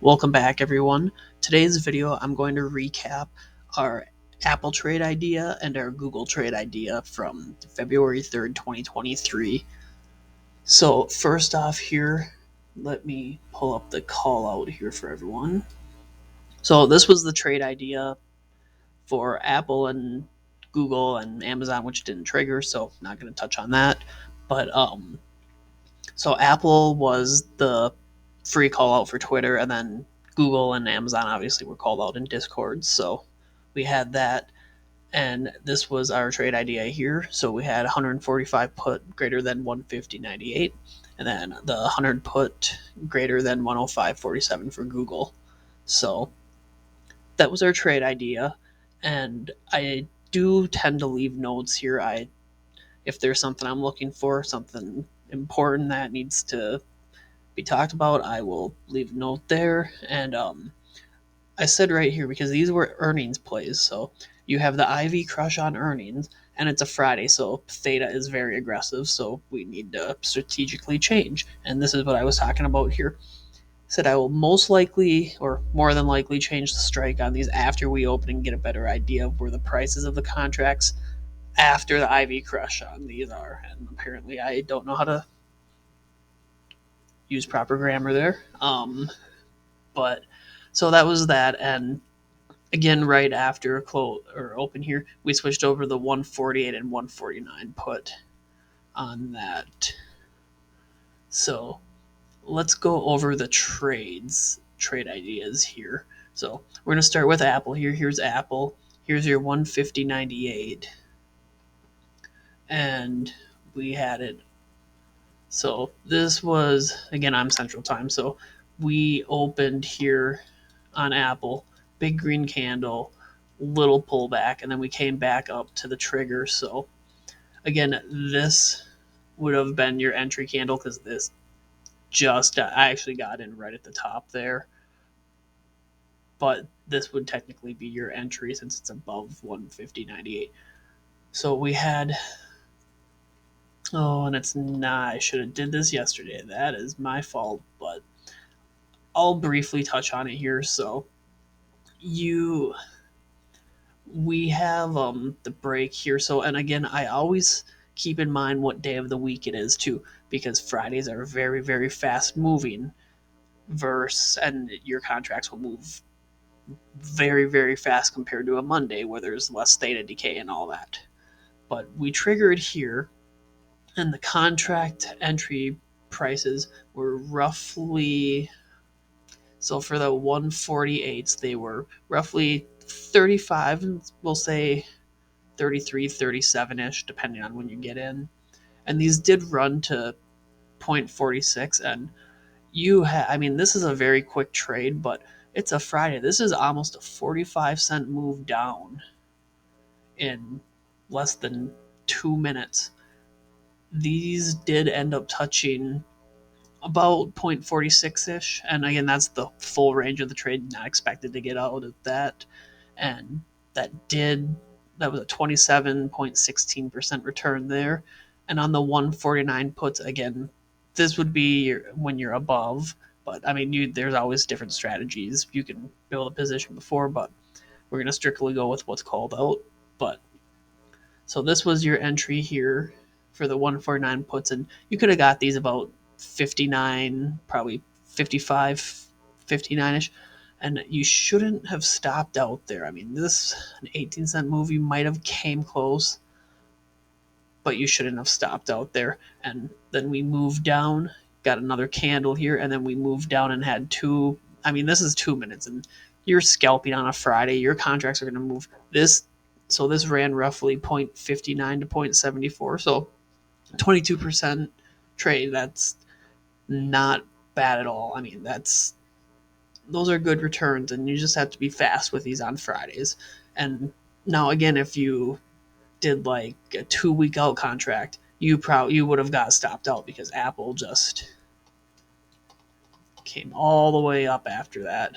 Welcome back, everyone. Today's video, I'm going to recap our Apple trade idea and our Google trade idea from February 3rd, 2023. So, first off, here, let me pull up the call out here for everyone. So, this was the trade idea for Apple and Google and Amazon, which didn't trigger, so not going to touch on that. But so Apple was the free call out for Twitter, and then Google and Amazon obviously were called out in Discord. So we had that, and this was our trade idea here. So we had 145 put greater than 150.98, and then the 100 put greater than 105.47 for Google. So that was our trade idea, and I do tend to leave notes here. If there's something I'm looking for, something important that needs to be talked about, I will leave a note there. And I said right here because these were earnings plays. So you have the IV crush on earnings, and it's a Friday, so theta is very aggressive. So we need to strategically change. And this is what I was talking about here. Said I will most likely or more than likely change the strike on these after we open and get a better idea of where the prices of the contracts after the IV crush on these are. And apparently I don't know how to use proper grammar there. But so that was that, and again, right after close or open here, we switched over the 148 and 149 put on that. So let's go over the trade ideas here. So we're gonna start with Apple here. Here's Apple. Here's your 150.98, and we had it. So this was, again, I'm Central Time, so we opened here on Apple, big green candle, little pullback, and then we came back up to the trigger. So again, this would have been your entry candle because this just I actually got in right at the top there, but this would technically be your entry since it's above 150.98. So we had, oh, and it's not, I should have did this yesterday. That is my fault, but I'll briefly touch on it here. So you we have the break here. So, and again, I always keep in mind what day of the week it is too, because Fridays are very, very fast moving verse, and your contracts will move very, very fast compared to a Monday where there's less theta decay and all that. But we triggered here, and the contract entry prices were roughly, so for the 148s, they were roughly 35, we'll say 33, 37 ish, depending on when you get in. And these did run to 0.46. And I mean, this is a very quick trade, but it's a Friday. This is almost a 45-cent move down in less than 2 minutes. These did end up touching about 0.46 ish. And again, that's the full range of the trade, not expected to get out of that. And that was a 27.16% return there. And on the 149 puts, again, this would be when you're above. But I mean, there's always different strategies. You can build a position before, but we're going to strictly go with what's called out. But so this was your entry here for the 149 puts, and you could have got these about 59, probably 55, 59 ish, and you shouldn't have stopped out there. I mean, this an 18-cent move, you might have came close, but you shouldn't have stopped out there. And then we moved down, got another candle here, and then we moved down and had two. I mean, this is 2 minutes, and you're scalping on a Friday. Your contracts are going to move this. So this ran roughly 0.59 to 0.74. So 22% trade. That's not bad at all. I mean, those are good returns, and you just have to be fast with these on Fridays. And now again, if you did like a 2 week out contract, you would have got stopped out because Apple just came all the way up after that.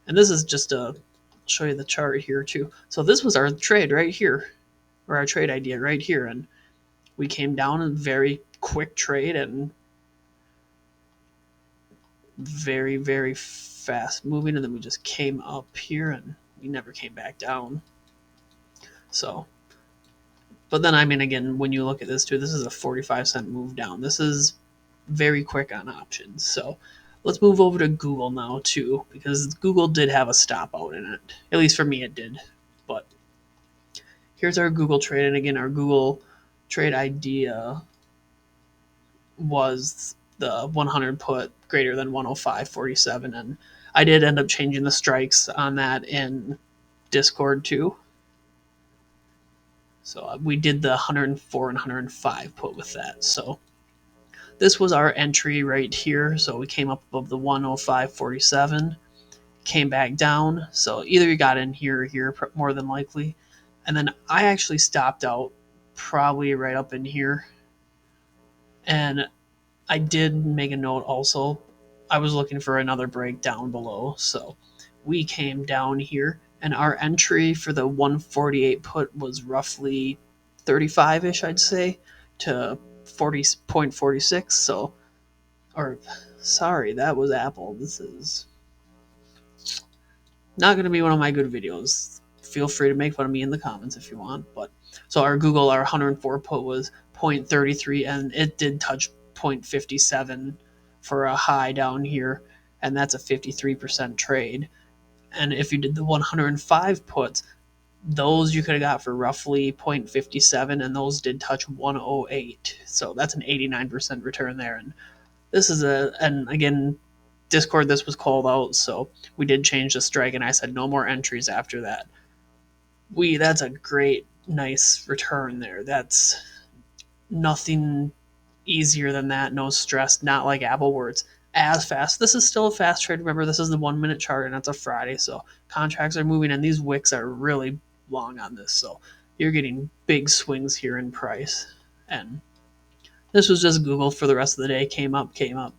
And this is just a show you the chart here too. So this was our trade right here, or our trade idea right here, and we came down in very quick trade, and very, very fast moving, and then we just came up here and we never came back down. So, but then I mean, again, when you look at this too, this is a 45-cent move down. This is very quick on options. So let's move over to Google now too, because Google did have a stop out in it. At least for me, it did. But here's our Google trade, and again, our Google trade idea was the 100 put greater than 105.47, and I did end up changing the strikes on that in Discord too. So we did the 104 and 105 put with that. So this was our entry right here. So we came up above the 105.47, came back down. So either you got in here or here, more than likely. And then I actually stopped out probably right up in here. And I did make a note also. I was looking for another break down below. So we came down here, and our entry for the 148 put was roughly 35-ish, I'd say, to 40.46. So, or sorry, that was Apple. This is not going to be one of my good videos. Feel free to make fun of me in the comments if you want. But so our Google, our 104 put was 0.33, and it did touch 0.57 for a high down here, and that's a 53% trade. And if you did the 105 puts, those you could have got for roughly 0.57, and those did touch 108. So that's an 89% return there. And this is and again, Discord, this was called out, so we did change the strike, and I said no more entries after that. That's a great, nice return there. That's nothing easier than that. No stress. Not like Apple where it's as fast. This is still a fast trade. Remember, this is the 1 minute chart, and it's a Friday, so contracts are moving, and these wicks are really long on this. So you're getting big swings here in price. And this was just Google for the rest of the day. Came up, came up.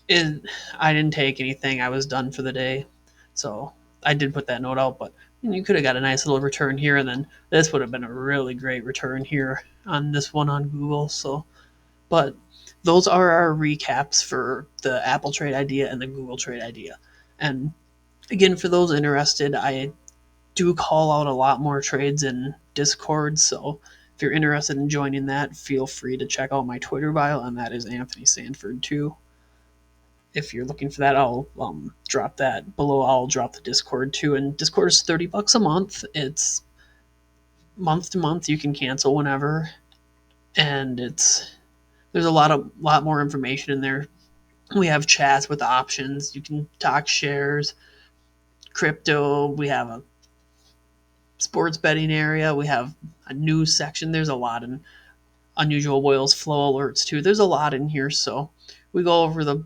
I didn't take anything. I was done for the day. So I did put that note out, but you could have got a nice little return here, and then this would have been a really great return here on this one on Google. So, but those are our recaps for the Apple trade idea and the Google trade idea. And again, for those interested, I do call out a lot more trades in Discord. So if you're interested in joining that, feel free to check out my Twitter bio, and that is Anthony Sanford too. If you're looking for that, I'll drop that below. I'll drop the Discord too, and Discord is $30 a month. It's month to month. You can cancel whenever, and there's a lot more information in there. We have chats with options. You can talk shares, crypto. We have a sports betting area. We have a news section. There's a lot in unusual whales flow alerts too. There's a lot in here, so we go over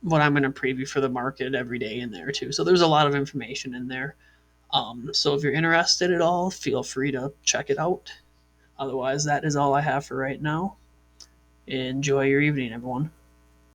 what I'm going to preview for the market every day in there too. So there's a lot of information in there. So if you're interested at all, feel free to check it out. Otherwise, that is all I have for right now. Enjoy your evening, everyone.